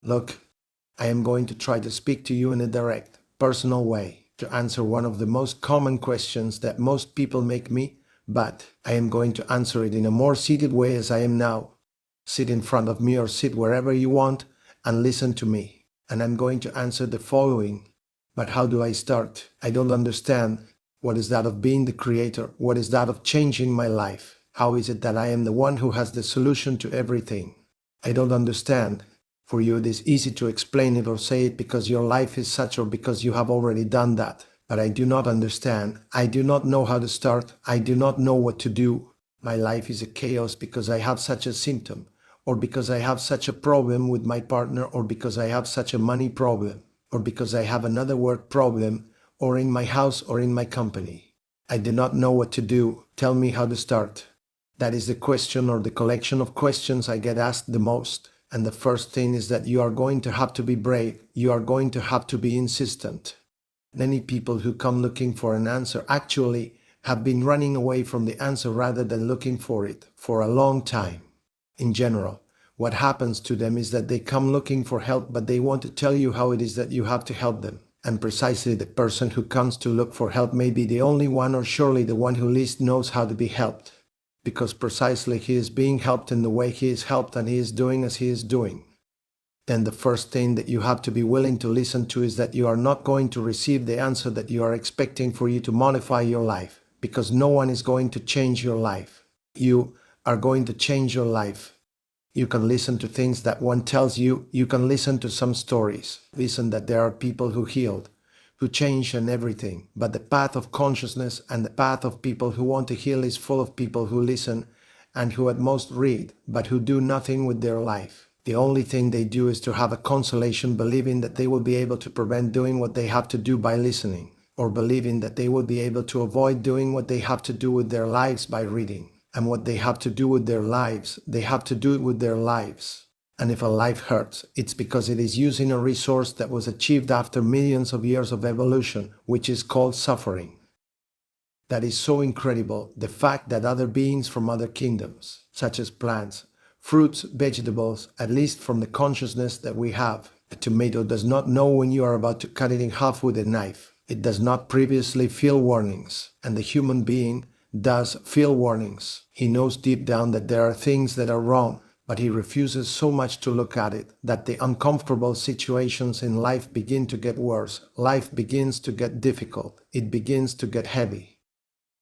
Look, I am going to try to speak to you in a direct, personal way to answer one of the most common questions that most people make me, but I am going to answer it in a more seated way as I am now. Sit in front of me or sit wherever you want and listen to me. And I'm going to answer the following. But how do I start? I don't understand. What is that of being the creator? What is that of changing my life? How is it that I am the one who has the solution to everything? I don't understand. For you it is easy to explain it or say it because your life is such or because you have already done that. But I do not understand. I do not know how to start. I do not know what to do. My life is a chaos because I have such a symptom, or because I have such a problem with my partner, or because I have such a money problem, or because I have another work problem, or in my house or in my company. I do not know what to do. Tell me how to start. That is the question or the collection of questions I get asked the most. And the first thing is that you are going to have to be brave. You are going to have to be insistent. Many people who come looking for an answer actually have been running away from the answer rather than looking for it for a long time. In general, what happens to them is that they come looking for help, but they want to tell you how it is that you have to help them. And precisely the person who comes to look for help may be the only one, or surely the one who least knows how to be helped. Because precisely he is being helped in the way he is helped, and he is doing as he is doing. Then the first thing that you have to be willing to listen to is that you are not going to receive the answer that you are expecting for you to modify your life, because no one is going to change your life. You are going to change your life. You can listen to things that one tells you. You can listen to some stories. Listen that there are people who healed, who changed and everything. But the path of consciousness and the path of people who want to heal is full of people who listen and who at most read, but who do nothing with their life. The only thing they do is to have a consolation, believing that they will be able to prevent doing what they have to do by listening, or believing that they will be able to avoid doing what they have to do with their lives by reading. And what they have to do with their lives, they have to do it with their lives. And if a life hurts, it's because it is using a resource that was achieved after millions of years of evolution, which is called suffering. That is so incredible, the fact that other beings from other kingdoms, such as plants, fruits, vegetables, at least from the consciousness that we have, a tomato does not know when you are about to cut it in half with a knife. It does not previously feel warnings, and the human being does feel warnings. He knows deep down that there are things that are wrong, but he refuses so much to look at it that the uncomfortable situations in life begin to get worse. Life begins to get difficult. It begins to get heavy.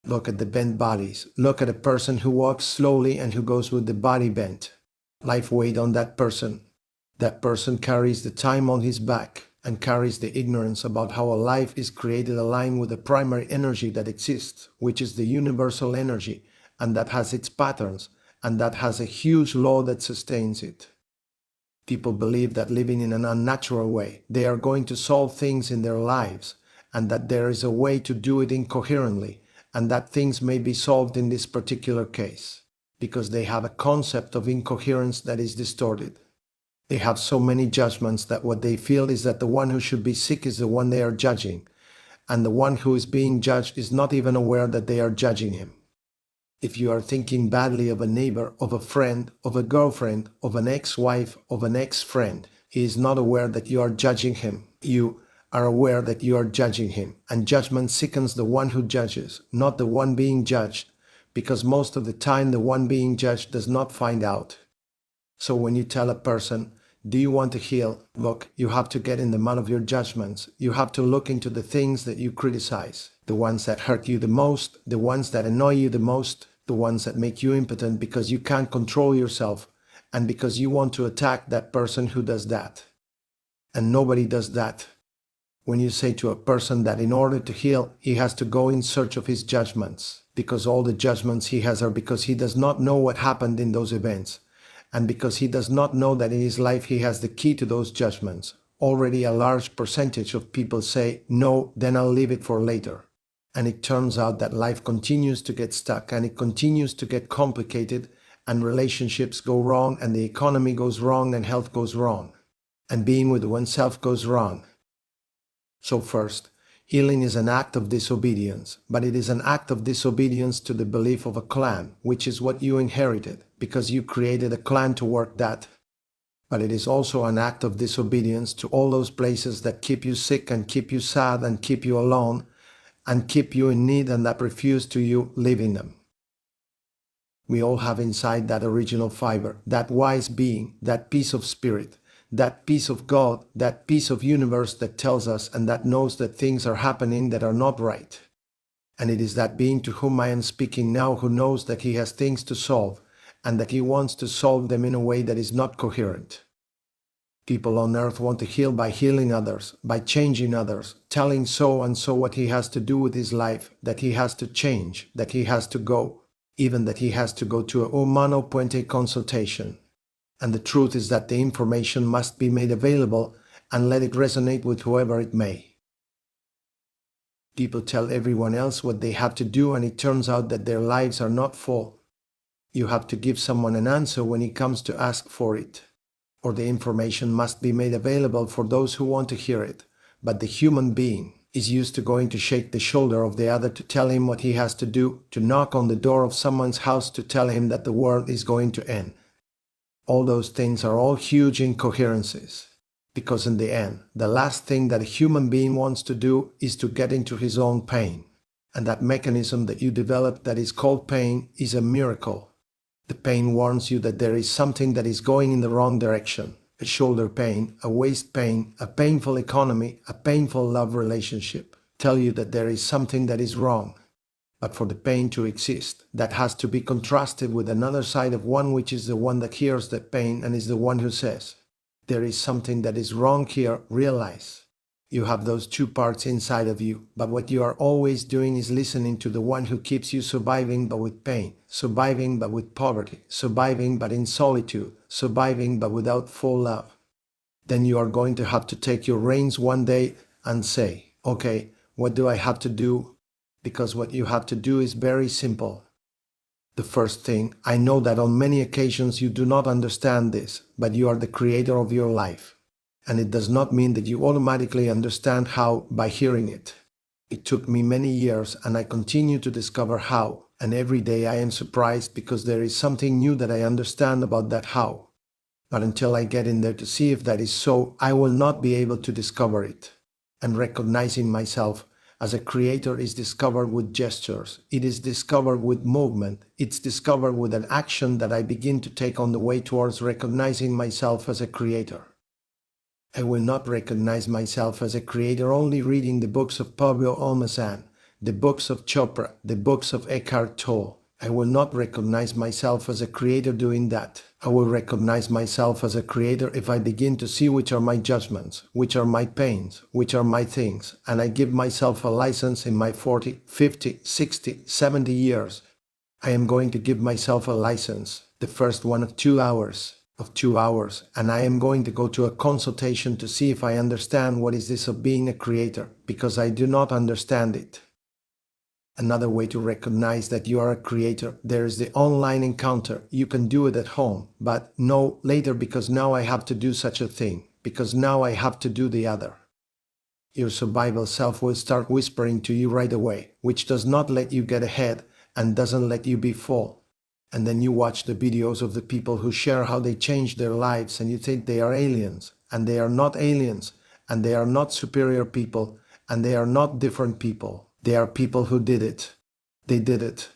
Look at the bent bodies. Look at a person who walks slowly and who goes with the body bent. Life weighed on that person. That person carries the time on his back and carries the ignorance about how a life is created aligned with the primary energy that exists, which is the universal energy, and that has its patterns, and that has a huge law that sustains it. People believe that living in an unnatural way, they are going to solve things in their lives, and that there is a way to do it incoherently, and that things may be solved in this particular case, because they have a concept of incoherence that is distorted. They have so many judgments that what they feel is that the one who should be sick is the one they are judging, and the one who is being judged is not even aware that they are judging him. If you are thinking badly of a neighbor, of a friend, of a girlfriend, of an ex-wife, of an ex-friend, he is not aware that you are judging him. You are aware that you are judging him, and judgment sickens the one who judges, not the one being judged, because most of the time the one being judged does not find out. So when you tell a person, do you want to heal? Look, you have to get in the mud of your judgments. You have to look into the things that you criticize, the ones that hurt you the most, the ones that annoy you the most, the ones that make you impotent because you can't control yourself and because you want to attack that person who does that. And nobody does that. When you say to a person that in order to heal, he has to go in search of his judgments, because all the judgments he has are because he does not know what happened in those events, and because he does not know that in his life he has the key to those judgments. Already a large percentage of people say, no, then I'll leave it for later. And it turns out that life continues to get stuck, and it continues to get complicated, and relationships go wrong, and the economy goes wrong, and health goes wrong, and being with oneself goes wrong. So first, healing is an act of disobedience, but it is an act of disobedience to the belief of a clan, which is what you inherited, because you created a clan to work that. But it is also an act of disobedience to all those places that keep you sick and keep you sad and keep you alone and keep you in need and that refuse to you live in them. We all have inside that original fiber, that wise being, that piece of spirit, that piece of God, that piece of universe that tells us and that knows that things are happening that are not right. And it is that being to whom I am speaking now who knows that he has things to solve and that he wants to solve them in a way that is not coherent. People on earth want to heal by healing others, by changing others, telling so and so what he has to do with his life, that he has to change, that he has to go, even that he has to go to a humano puente consultation. And the truth is that the information must be made available and let it resonate with whoever it may. People tell everyone else what they have to do and it turns out that their lives are not full. You have to give someone an answer when he comes to ask for it. Or the information must be made available for those who want to hear it. But the human being is used to going to shake the shoulder of the other to tell him what he has to do, to knock on the door of someone's house to tell him that the world is going to end. All those things are all huge incoherences. Because in the end, the last thing that a human being wants to do is to get into his own pain. And that mechanism that you develop that is called pain is a miracle. The pain warns you that there is something that is going in the wrong direction. A shoulder pain, a waist pain, a painful economy, a painful love relationship tell you that there is something that is wrong. But for the pain to exist, that has to be contrasted with another side of one which is the one that hears the pain and is the one who says, there is something that is wrong here, realize. You have those two parts inside of you, but what you are always doing is listening to the one who keeps you surviving but with pain, surviving but with poverty, surviving but in solitude, surviving but without full love. Then you are going to have to take your reins one day and say, okay, what do I have to do? Because what you have to do is very simple. The first thing, I know that on many occasions you do not understand this, but you are the creator of your life. And it does not mean that you automatically understand how by hearing it. It took me many years and I continue to discover how, and every day I am surprised because there is something new that I understand about that how. But until I get in there to see if that is so, I will not be able to discover it. And recognizing myself as a creator is discovered with gestures, it is discovered with movement, it's discovered with an action that I begin to take on the way towards recognizing myself as a creator. I will not recognize myself as a creator only reading the books of Pablo Almazán, the books of Chopra, the books of Eckhart Tolle. I will not recognize myself as a creator doing that. I will recognize myself as a creator if I begin to see which are my judgments, which are my pains, which are my things, and I give myself a license in my 40, 50, 60, 70 years. I am going to give myself a license, the first one of 2 hours, and I am going to go to a consultation to see if I understand what is this of being a creator, because I do not understand it. Another way to recognize that you are a creator, there is the online encounter. You can do it at home, but no later because now I have to do such a thing, because now I have to do the other. Your survival self will start whispering to you right away, which does not let you get ahead and doesn't let you be full. And then you watch the videos of the people who share how they changed their lives and you think they are aliens, and they are not aliens, and they are not superior people, and they are not different people. They are people who did it. They did it.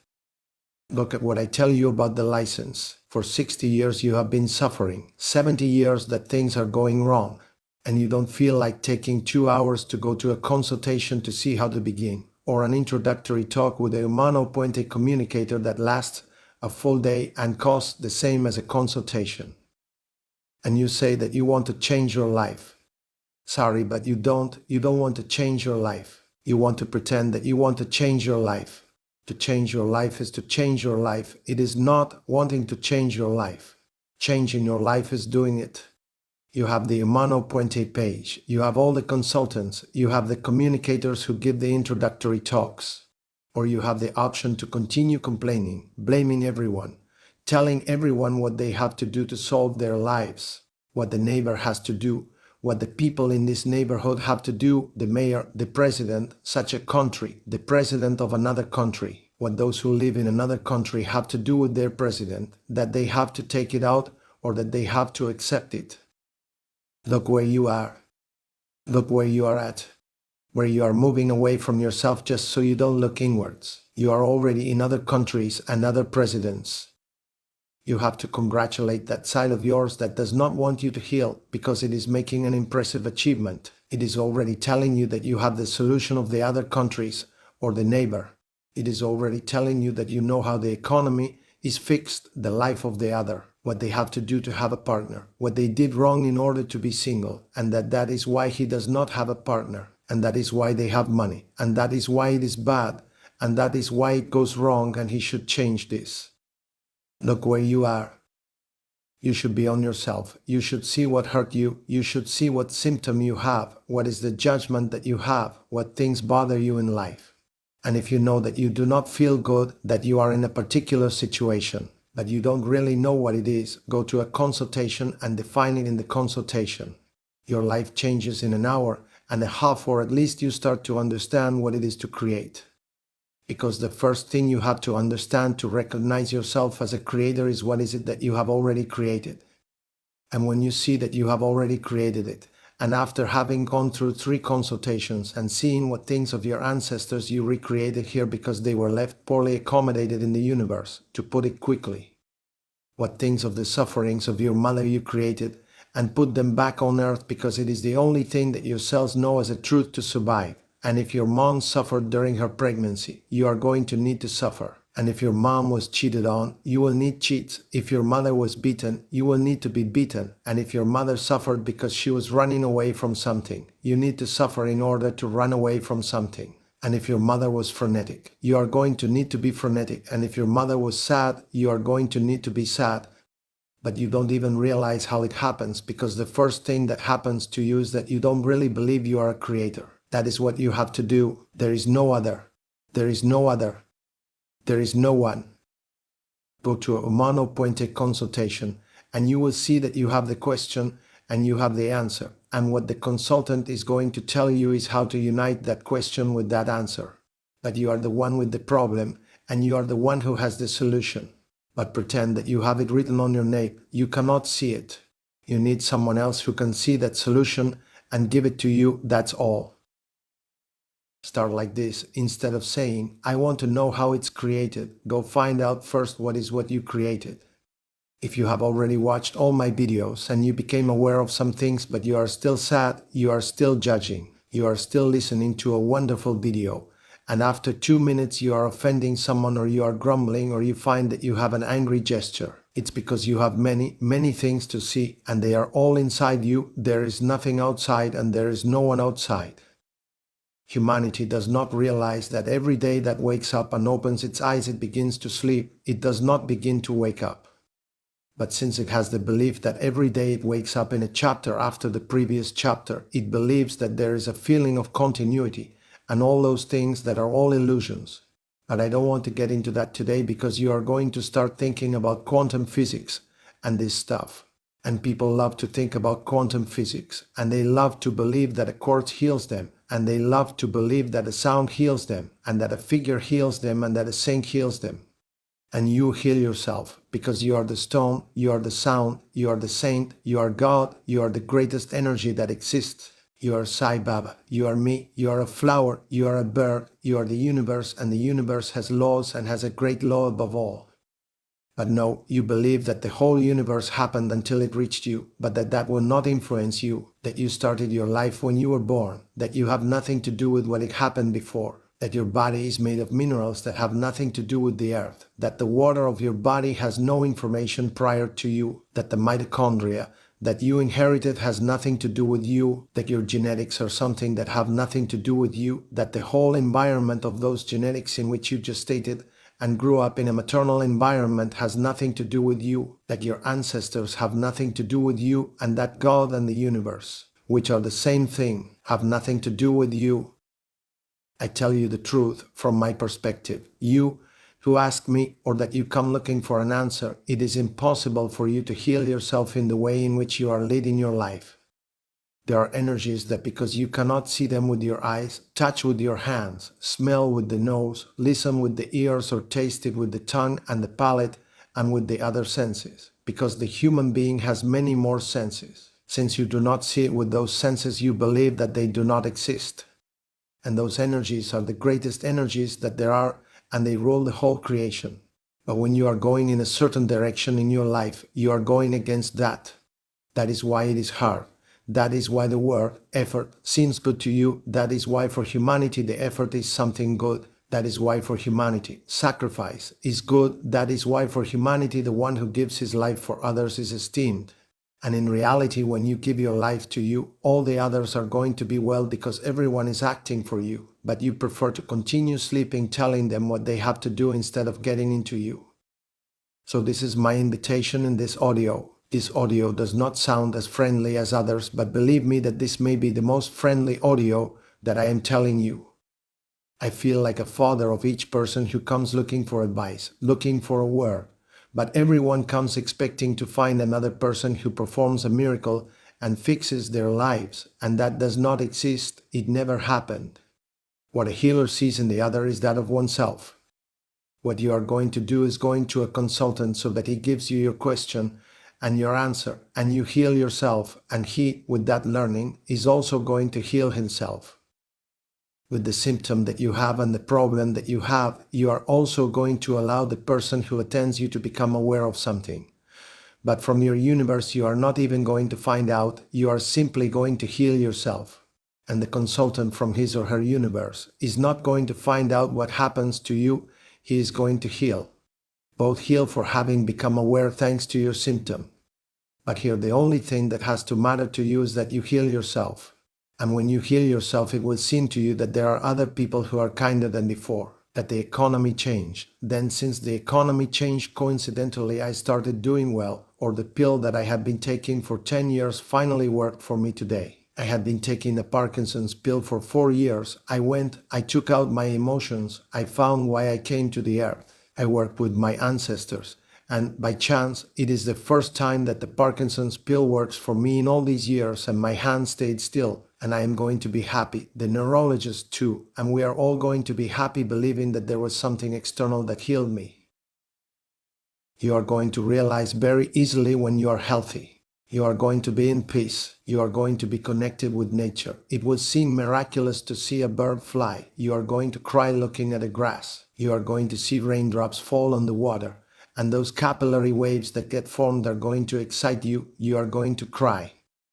Look at what I tell you about the license. For 60 years you have been suffering, 70 years that things are going wrong, and you don't feel like taking 2 hours to go to a consultation to see how to begin, or an introductory talk with a humano puente communicator that lasts a full day and costs the same as a consultation. And you say that you want to change your life. Sorry, but you don't want to change your life. You want to pretend that you want to change your life. To change your life is to change your life. It is not wanting to change your life. Changing your life is doing it. You have the Humano Puente page. You have all the consultants. You have the communicators who give the introductory talks. Or you have the option to continue complaining, blaming everyone, telling everyone what they have to do to solve their lives, what the neighbor has to do, what the people in this neighborhood have to do, the mayor, the president, such a country, the president of another country, what those who live in another country have to do with their president, that they have to take it out or that they have to accept it, Look where you are. Look where you are at. Where you are moving away from yourself just so you don't look inwards. You are already in other countries and other presidents. You have to congratulate that side of yours that does not want you to heal because it is making an impressive achievement. It is already telling you that you have the solution of the other countries or the neighbor. It is already telling you that you know how the economy is fixed, the life of the other, what they have to do to have a partner, what they did wrong in order to be single, and that is why he does not have a partner, and that is why they have money, and that is why it is bad, and that is why it goes wrong, and he should change this. Look where you are. You should be on yourself. You should see what hurt you. You should see what symptom you have, what is the judgment that you have, what things bother you in life. And if you know that you do not feel good, that you are in a particular situation, but you don't really know what it is, go to a consultation and define it in the consultation. Your life changes in an hour and a half, or at least you start to understand what it is to create. Because the first thing you have to understand to recognize yourself as a creator is what is it that you have already created. And when you see that you have already created it, and after having gone through 3 consultations and seeing what things of your ancestors you recreated here because they were left poorly accommodated in the universe, to put it quickly, what things of the sufferings of your mother you created and put them back on earth because it is the only thing that your cells know as a truth to survive. And if your mom suffered during her pregnancy, you are going to need to suffer. And if your mom was cheated on, you will need cheats. If your mother was beaten, you will need to be beaten. And if your mother suffered because she was running away from something, you need to suffer in order to run away from something. And if your mother was frenetic, you are going to need to be frenetic. And if your mother was sad, you are going to need to be sad. But you don't even realize how it happens, because the first thing that happens to you is that you don't really believe you are a creator. That is what you have to do. There is no other. There is no other. There is no one. Go to a humano-pointed consultation and you will see that you have the question and you have the answer. And what the consultant is going to tell you is how to unite that question with that answer. But you are the one with the problem and you are the one who has the solution. But pretend that you have it written on your nape. You cannot see it. You need someone else who can see that solution and give it to you. That's all. Start like this. Instead of saying, I want to know how it's created, go find out first what is what you created. If you have already watched all my videos and you became aware of some things but you are still sad, you are still judging, you are still listening to a wonderful video, and after 2 minutes you are offending someone or you are grumbling or you find that you have an angry gesture, it's because you have many, many things to see and they are all inside you. There is nothing outside and there is no one outside. Humanity does not realize that every day that wakes up and opens its eyes, it begins to sleep. It does not begin to wake up. But since it has the belief that every day it wakes up in a chapter after the previous chapter, it believes that there is a feeling of continuity and all those things that are all illusions. But I don't want to get into that today because you are going to start thinking about quantum physics and this stuff. And people love to think about quantum physics and they love to believe that a quartz heals them. And they love to believe that a sound heals them, and that a figure heals them, and that a saint heals them. And you heal yourself, because you are the stone, you are the sound, you are the saint, you are God, you are the greatest energy that exists. You are Sai Baba, you are me, you are a flower, you are a bird, you are the universe, and the universe has laws and has a great law above all. But no, you believe that the whole universe happened until it reached you, but that will not influence you, that you started your life when you were born, that you have nothing to do with what it happened before, that your body is made of minerals that have nothing to do with the earth, that the water of your body has no information prior to you, that the mitochondria that you inherited has nothing to do with you, that your genetics are something that have nothing to do with you, that the whole environment of those genetics in which you just stated and grew up in a maternal environment has nothing to do with you, that your ancestors have nothing to do with you, and that God and the universe, which are the same thing, have nothing to do with you. I tell you the truth from my perspective. You who ask me or that you come looking for an answer, it is impossible for you to heal yourself in the way in which you are leading your life. There are energies that because you cannot see them with your eyes, touch with your hands, smell with the nose, listen with the ears or taste it with the tongue and the palate and with the other senses, because the human being has many more senses. Since you do not see it with those senses, you believe that they do not exist. And those energies are the greatest energies that there are, and they rule the whole creation. But when you are going in a certain direction in your life, you are going against that. That is why it is hard. That is why the word effort seems good to you. That is why for humanity the effort is something good. That is why for humanity sacrifice is good. That is why for humanity the one who gives his life for others is esteemed. And in reality, when you give your life to you, all the others are going to be well because everyone is acting for you. But you prefer to continue sleeping, telling them what they have to do instead of getting into you. So this is my invitation in this audio. This audio does not sound as friendly as others, but believe me that this may be the most friendly audio that I am telling you. I feel like a father of each person who comes looking for advice, looking for a word. But everyone comes expecting to find another person who performs a miracle and fixes their lives, and that does not exist. It never happened. What a healer sees in the other is that of oneself. What you are going to do is going to a consultant so that he gives you your question and your answer, and you heal yourself, and he, with that learning, is also going to heal himself. With the symptom that you have and the problem that you have, you are also going to allow the person who attends you to become aware of something. But from your universe, you are not even going to find out, you are simply going to heal yourself. And the consultant from his or her universe is not going to find out what happens to you, he is going to heal. Both heal for having become aware thanks to your symptom. But here the only thing that has to matter to you is that you heal yourself. And when you heal yourself, it will seem to you that there are other people who are kinder than before, that the economy changed. Then since the economy changed, coincidentally, I started doing well, or the pill that I had been taking for 10 years finally worked for me today. I had been taking the Parkinson's pill for 4 years. I took out my emotions. I found why I came to the earth. I worked with my ancestors. And by chance, it is the first time that the Parkinson's pill works for me in all these years, and my hand stayed still, and I am going to be happy. The neurologist too, and we are all going to be happy believing that there was something external that healed me. You are going to realize very easily when you are healthy. You are going to be in peace. You are going to be connected with nature. It will seem miraculous to see a bird fly. You are going to cry looking at the grass. You are going to see raindrops fall on the water. And those capillary waves that get formed are going to excite you. You are going to cry.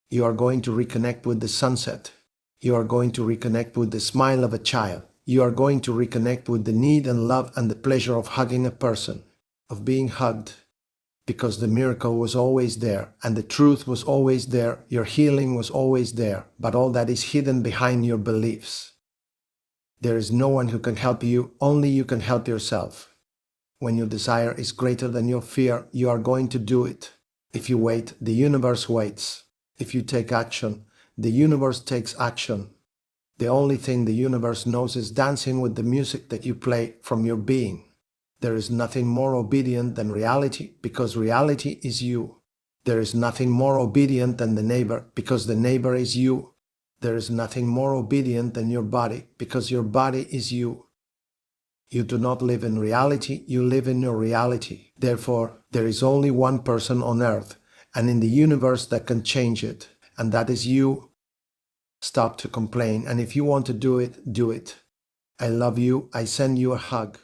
You are going to reconnect with the sunset. You are going to reconnect with the smile of a child. You are going to reconnect with the need and love and the pleasure of hugging a person, of being hugged. Because the miracle was always there, and the truth was always there, your healing was always there, but all that is hidden behind your beliefs. There is no one who can help you, only you can help yourself. When your desire is greater than your fear, you are going to do it. If you wait, the universe waits. If you take action, the universe takes action. The only thing the universe knows is dancing with the music that you play from your being. There is nothing more obedient than reality, because reality is you. There is nothing more obedient than the neighbor, because the neighbor is you. There is nothing more obedient than your body, because your body is you. You do not live in reality, you live in your reality. Therefore, there is only one person on earth and in the universe that can change it, and that is you. Stop to complain, and if you want to do it, do it. I love you, I send you a hug.